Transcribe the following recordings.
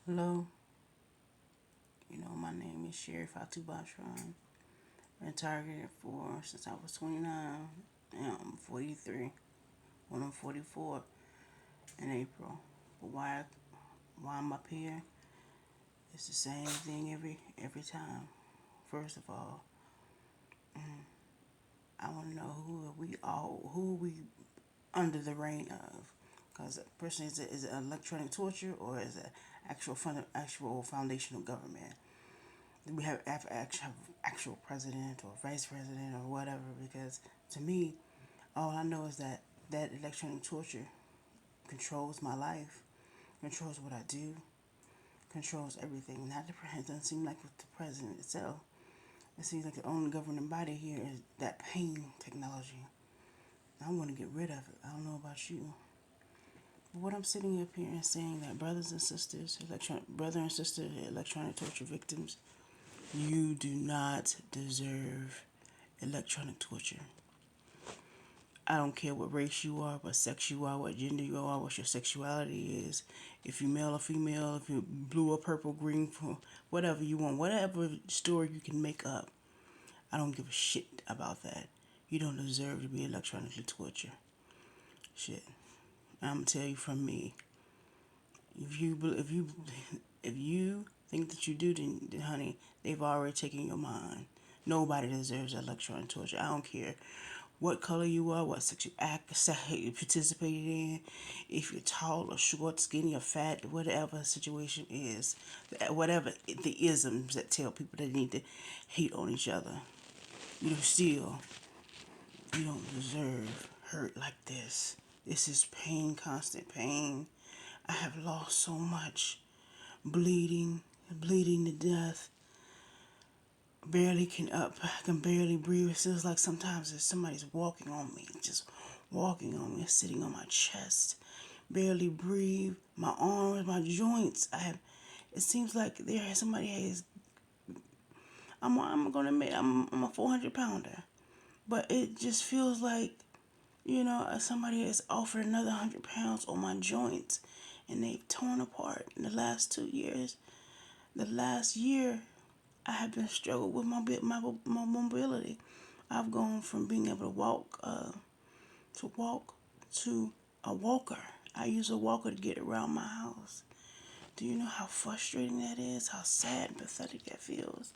Hello, my name is Sherry Fatu Bashran. Been targeted for since I was 29. Now I'm 43. When I'm 44 in April. But why I'm up here? It's the same thing every time. First of all, I want to know who are we under the reign of? Because personally, is it electronic torture or is it actual foundational government? We have actual president or vice president or whatever. Because to me, all I know is that electronic torture controls my life, controls what I do, controls everything. Not the president. It doesn't seem like with the president itself. It seems like the only governing body here is that pain technology. I want to get rid of it. I don't know about you. But what I'm sitting up here and saying that brothers and sisters, brother and sister electronic torture victims, you do not deserve electronic torture. I don't care what race you are, what sex you are, what gender you are, what your sexuality is. If you're male or female, if you're blue or purple, green, whatever you want, whatever story you can make up. I don't give a shit about that. You don't deserve to be electronically tortured. Shit. I'm gonna tell you from me. If you think that you do, then honey, they've already taken your mind. Nobody deserves electronic torture. I don't care what color you are, what sex you you participated in, if you're tall or short, skinny or fat, whatever the situation is, whatever the isms that tell people they need to hate on each other, still, you don't deserve hurt like this. This is pain, constant pain. I have lost so much, bleeding, bleeding to death. I can barely breathe. It feels like sometimes there's somebody's walking on me, just walking on me, sitting on my chest. Barely breathe. My arms, my joints. It seems like somebody has. I'm gonna admit I'm a 400 pounder, but it just feels like somebody has offered another 100 pounds on my joints, and they've torn apart in the last 2 years. The last year, I have been struggling with my mobility. I've gone from being able to walk to a walker. I use a walker to get around my house. Do you know how frustrating that is? How sad and pathetic that feels?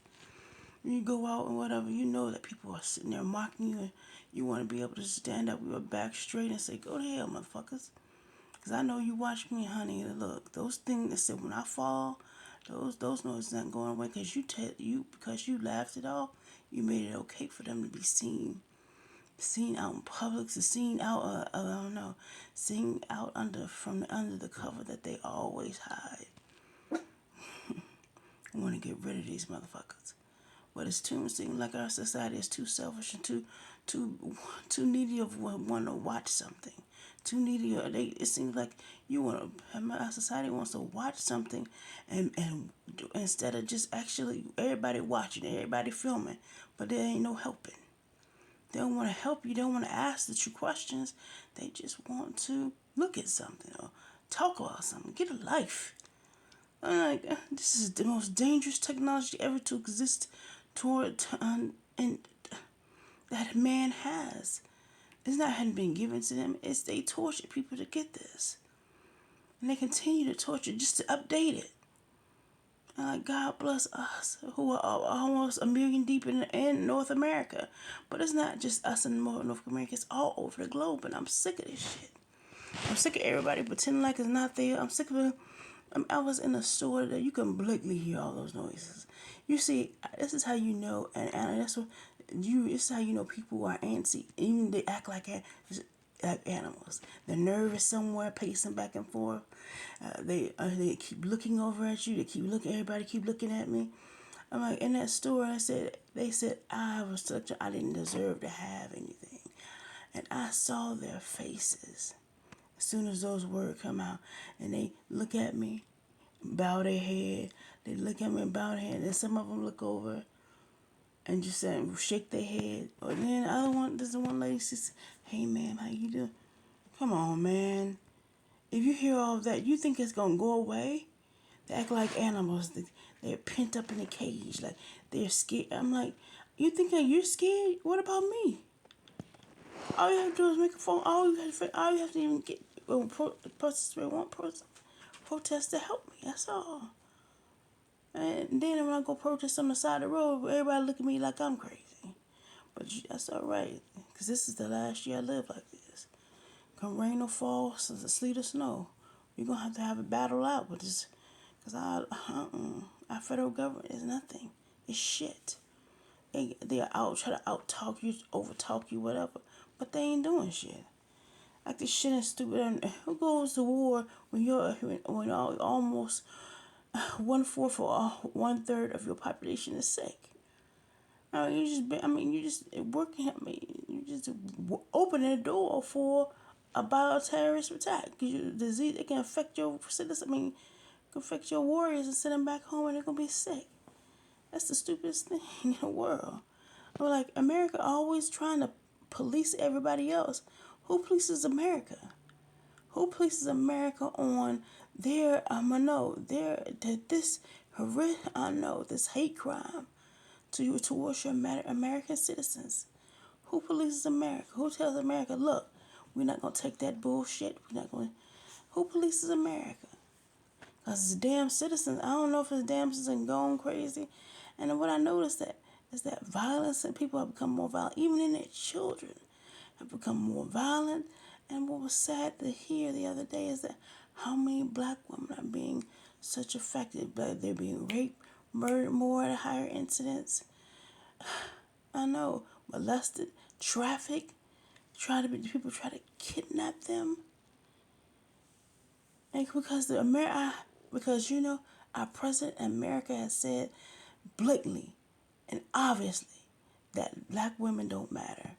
When you go out and whatever, you know that people are sitting there mocking you, and you want to be able to stand up with your back straight and say, "Go to hell, motherfuckers." Because I know you watch me, honey. Look, those things that said when I fall, those noises not going away because you laughed it off. You made it okay for them to be seen out in public, seen out. I don't know, seen out under the cover that they always hide. I want to get rid of these motherfuckers. But it's too seems like our society is too selfish and too needy of want to watch something. Too needy. It seems like our society wants to watch something, and instead of just actually everybody watching, everybody filming, but there ain't no helping. They don't want to help you. They don't want to ask the true questions. They just want to look at something or talk about something. Get a life. I'm like, this is the most dangerous technology ever to exist toward and that man has. It's not hadn't been given to them. It's they tortured people to get this, and they continue to torture just to update it. And like God bless us, who are almost a million deep in North America, but it's not just us in North America. It's all over the globe, and I'm sick of this shit. I'm sick of everybody pretending like it's not there. I'm sick of it. I was in a store that you can blatantly hear all those noises. You see, this is how you know, and that's what this is how you know people are antsy. Even they act like animals. They're nervous somewhere, pacing back and forth. They keep looking over at you. They keep looking. Everybody keep looking at me. I'm like in that store. They said I didn't deserve to have anything, and I saw their faces as soon as those words come out, and they look at me, bow their head. They look at me and bow their head. And some of them look over and just shake their head. Or then the other one, there's the one lady says, "Hey, ma'am, how you doing?" Come on, man. If you hear all of that, you think it's gonna go away? They act like animals. They're pent up in a cage. Like they're scared. I'm like, you think that you're scared? What about me? All you have to do is make a phone. All you have to even get protest to help me. That's all. And then when I go protest on the side of the road, everybody look at me like I'm crazy. But that's all right, because this is the last year I live like this. Come rain or fall, sleet or snow, we're going to have a battle out with this. Because our federal government is nothing. It's shit. They are out, try to out-talk you, over-talk you, whatever. But they ain't doing shit. Like this shit is stupid. And who goes to war when almost 1/4 or 1/3 of your population is sick? You just working. You just opening the door for a bioterrorist attack. Disease, it can affect your citizens. It can affect your warriors and send them back home, and they're gonna be sick. That's the stupidest thing in the world. I'm like, America always trying to police everybody else. Who polices America? Who places America on their this hate crime towards your American citizens? Who polices America? Who tells America, look, we're not gonna take that bullshit. We're not gonna. Who polices America? Cause it's damn citizens. I don't know if it's damn citizens going crazy. And what I noticed is that violence and people have become more violent, even in their children have become more violent. And what was sad to hear the other day is that how many black women are being such affected. They're being raped, murdered more at higher incidents. I know, molested, trafficked, people try to kidnap them. And because our president in America has said blatantly and obviously that black women don't matter.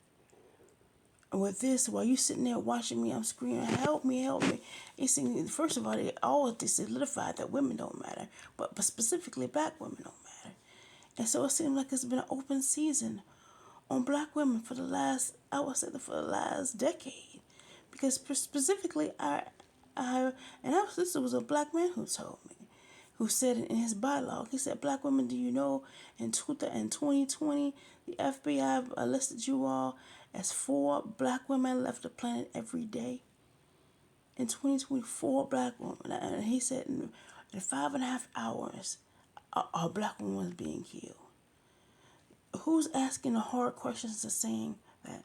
And with this, while you sitting there watching me, I'm screaming, help me, help me. First of all, they solidified that women don't matter, but specifically black women don't matter. And so it seems like it's been an open season on black women for the last, I would say, for the last decade. Because specifically, this was a black man who told me, who said in his bylaw, he said, black women, do you know in 2020, the FBI listed you all as 4 black women left the planet every day? In 2024, black women, and he said in 5.5 hours, a black woman was being killed. Who's asking the hard questions of saying that?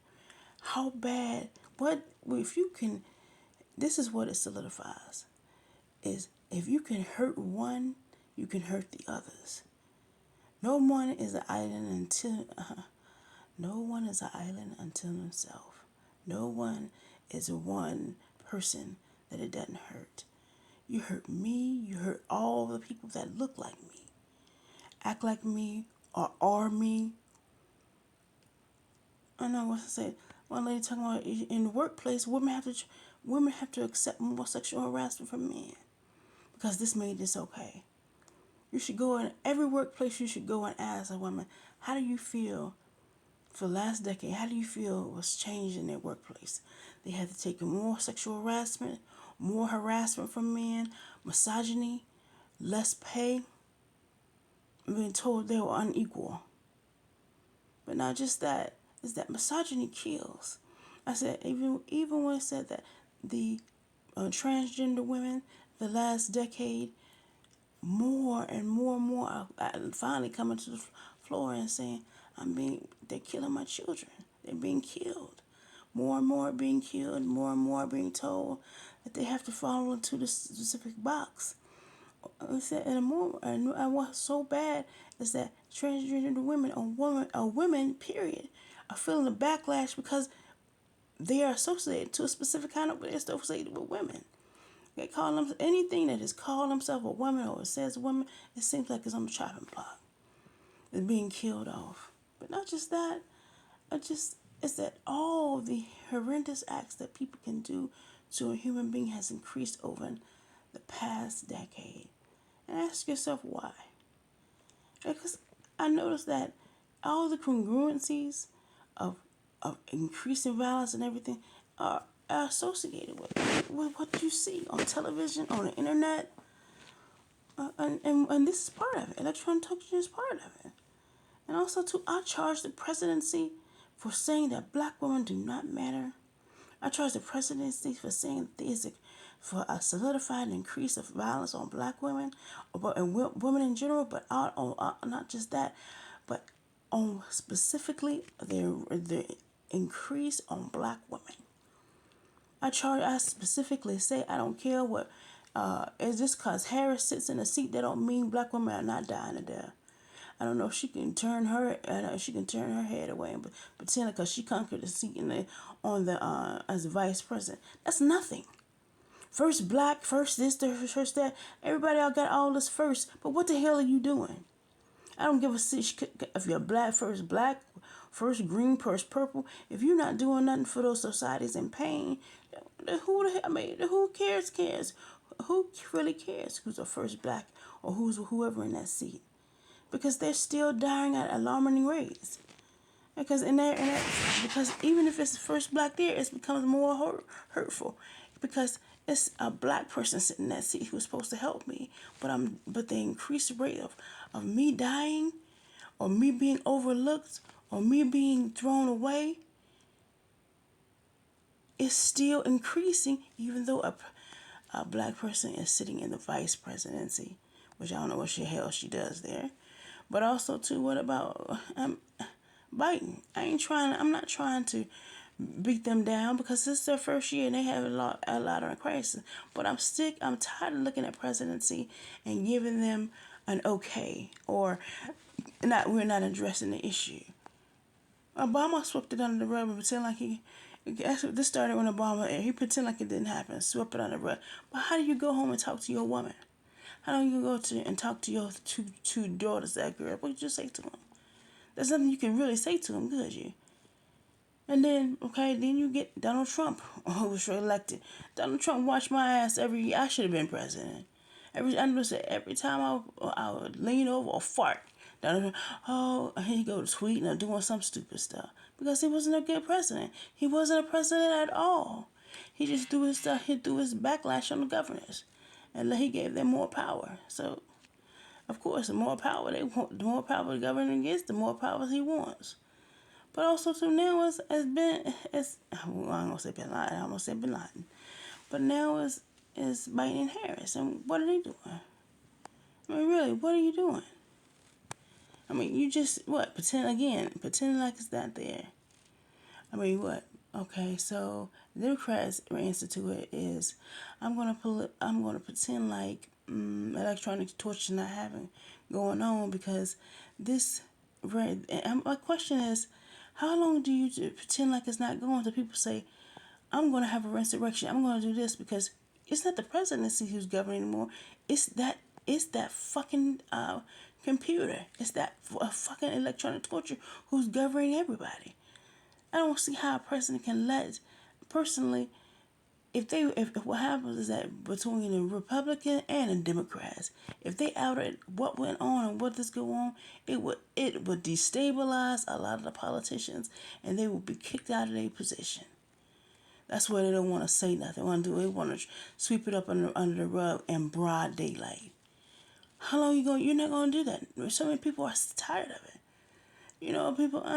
How bad? If you can? This is what it solidifies: is if you can hurt one, you can hurt the others. No one is an island until himself. No one is one person that it doesn't hurt. You hurt me. You hurt all the people that look like me, act like me, or are me. I know what to say. One lady talking about in the workplace, women have to accept more sexual harassment from men because this made this okay. You should go in every workplace. You should go and ask a woman, how do you feel for the last decade? How do you feel was changed in their workplace? They had to take more sexual harassment, more harassment from men, misogyny, less pay, being told they were unequal. But not just that, is that misogyny kills. I said, even when it said that the transgender women, the last decade, more and more and more are finally coming to the floor and saying, they're killing my children. They're being killed. More and more are being killed. More and more are being told that they have to fall into the specific box. I said, and what's so bad is that transgender women, period, are feeling a backlash because they are associated to a specific kind of, they're associated with women. They call them anything that is called themselves a woman or it says woman, it seems like it's on the chopping block. It's being killed off. But not just that, it's that all the horrendous acts that people can do to a human being has increased over the past decade. And ask yourself why. Because I noticed that all the congruencies of increasing violence and everything are associated with what you see on television, on the internet. and this is part of it. Electronic torture is part of it. And also, too, I charge the presidency for saying that black women do not matter. I charge the presidency for saying things for a solidified increase of violence on black women, and women in general, but not just that, but on specifically the increase on black women. I specifically say I don't care what. Is just because Harris sits in a seat that don't mean black women are not dying to death. I don't know if she can turn her. She can turn her head away and pretend because she conquered the seat as vice president. That's nothing. First black, first this, first that. Everybody all got all this first. But what the hell are you doing? I don't give a shit if you're black, first green, first purple. If you're not doing nothing for those societies in pain, who cares? Who really cares who's the first black or who's whoever in that seat? Because they're still dying at alarming rates. Because because even if it's the first black there, it becomes more hurtful. Because it's a black person sitting in that seat who's supposed to help me, but the increased rate of me dying, or me being overlooked, or me being thrown away, is still increasing, even though a black person is sitting in the vice presidency, which I don't know what the hell she does there. But also too, what about Biden? I'm not trying to beat them down because this is their first year and they have a lot of crisis. But I'm tired of looking at presidency and giving them an okay, or not. We're not addressing the issue. Obama swept it under the rug and pretend like this started when Obama, he pretended like it didn't happen, swept it under the rug. But how do you go home and talk to your woman? How do you go and talk to your two daughters that girl? What did you say to them? There's nothing you can really say to them, could you? And then, then you get Donald Trump, who was elected. Donald Trump watched my ass every year. I should have been president. Every time I would lean over or fart, Donald Trump, here you go tweeting or doing some stupid stuff. Because he wasn't a good president. He wasn't a president at all. He just threw his stuff, he threw his backlash on the governors. And he gave them more power. So, of course, the more power they want, the more power the governor gets, the more power he wants. But also, too, now I don't want to say Bin Laden, I almost said Bin Laden. But now is Biden and Harris. And what are they doing? I mean, really, what are you doing? I mean, you just, pretend like it's not there. I mean, what? Okay, so the Democrats' answer to it is, I'm gonna pretend like electronic torture not having going on because this. And my question is, how long do you pretend like it's not going? To people say, I'm gonna have a insurrection. I'm gonna do this because it's not the presidency who's governing anymore. It's that fucking computer. It's that fucking electronic torture who's governing everybody. I don't see how a president can personally, if what happens is that between the Republican and the Democrats, if they outed what went on and what does go on, it would destabilize a lot of the politicians and they would be kicked out of their position. That's why they don't want to say nothing. They want to sweep it up under the rug in broad daylight. How long you're not gonna do that? So many people are tired of it. I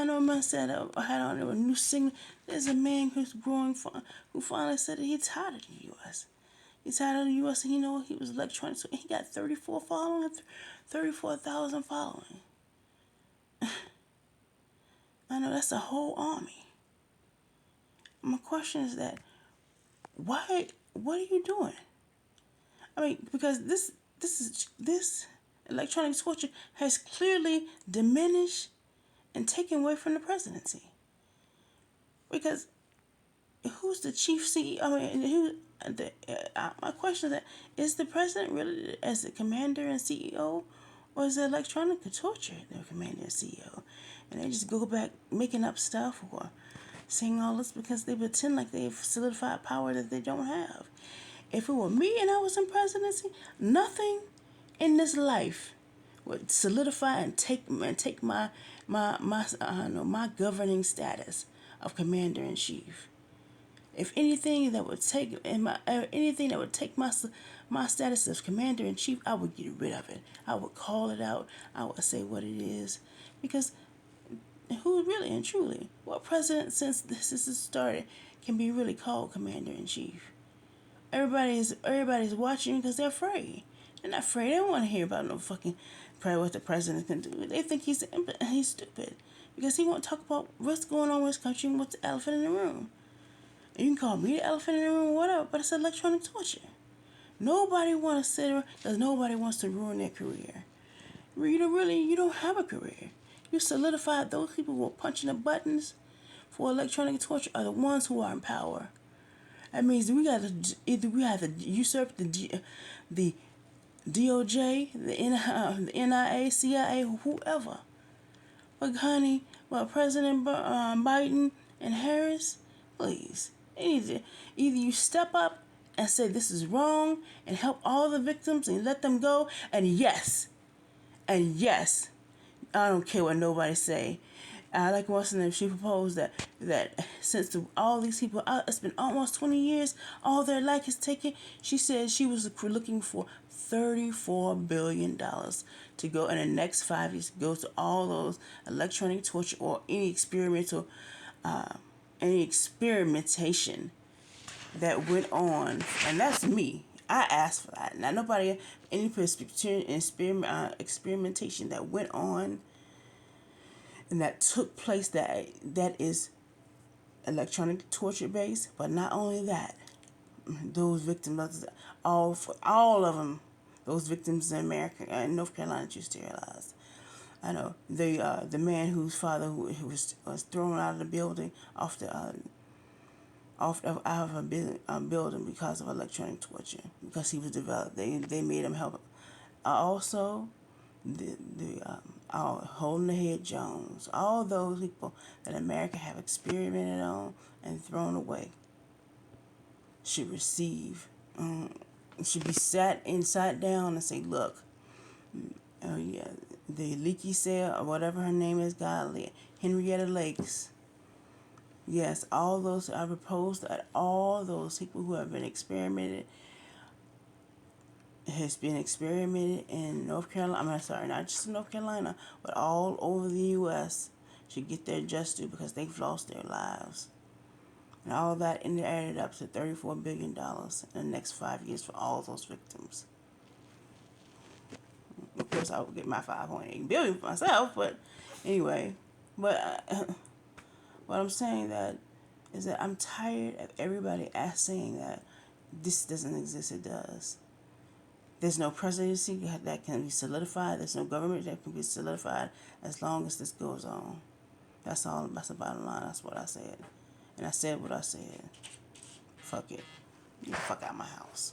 know man said I had on a new single. There's a man who finally said that he's tired of the U.S. He's tired of the U.S. and he was electronic. So he got 34,000 following. I know that's a whole army. My question is that, why? What are you doing? I mean, because this electronic torture has clearly diminished and taken away from the presidency. Because who's the chief CEO? I mean, my question is that, is the president really as the commander and CEO, or is the electronic torture the commander and CEO? And they just go back making up stuff or saying all this because they pretend like they've solidified power that they don't have. If it were me and I was in presidency, nothing in this life would solidify and take my governing status of commander in chief. If anything that would take my status as commander-in-chief, I would get rid of it. I would call it out. I would say what it is. Because who really and truly, what president since this has started can be really called commander-in-chief? Everybody's watching because they're afraid. They're not afraid. They don't want to hear about no fucking what the president can do. They think he's stupid because he won't talk about what's going on with his country and what's the elephant in the room. And you can call me the elephant in the room or whatever, but it's electronic torture. Nobody wants to sit around because nobody wants to ruin their career. You don't have a career. You solidified those people who are punching the buttons for electronic torture are the ones who are in power. That means we have to usurp the DOJ, the NIA, CIA, whoever. But honey, President Biden and Harris, please, either you step up and say this is wrong and help all the victims and let them go. And yes, I don't care what nobody say. I like what's her name. She proposed that since all these people out, it's been almost 20 years, all their life is taken. She said she was looking for $34 billion to go in the next 5 years, go to all those electronic torture or any experimentation that went on, and that's me. I asked for that. Now nobody any experimentation that went on and that took place that is electronic torture based, but not only that, those victims, all of them, those victims in America and North Carolina, you sterilized. I know the man whose father who was thrown out of the building out of a building because of electronic torture because he was developed. They made him help. Also, Holding the Head Jones, all those people that America have experimented on and thrown away should should be sat down and say, look, oh yeah, the leaky cell or whatever her name is, Henrietta Lakes. Yes, all those, I propose that all those people who have been has been experimented in North Carolina, not just in North Carolina, but all over the U.S. should get their just due because they've lost their lives. And all that added up to $34 billion in the next 5 years for all those victims. Of course, I would get my $5.8 billion for myself, but anyway. But what I'm saying is that I'm tired of everybody saying that this doesn't exist. It does. There's no presidency that can be solidified. There's no government that can be solidified as long as this goes on. That's all. That's the bottom line. That's what I said. And I said what I said. Fuck it. Get the fuck out of my house.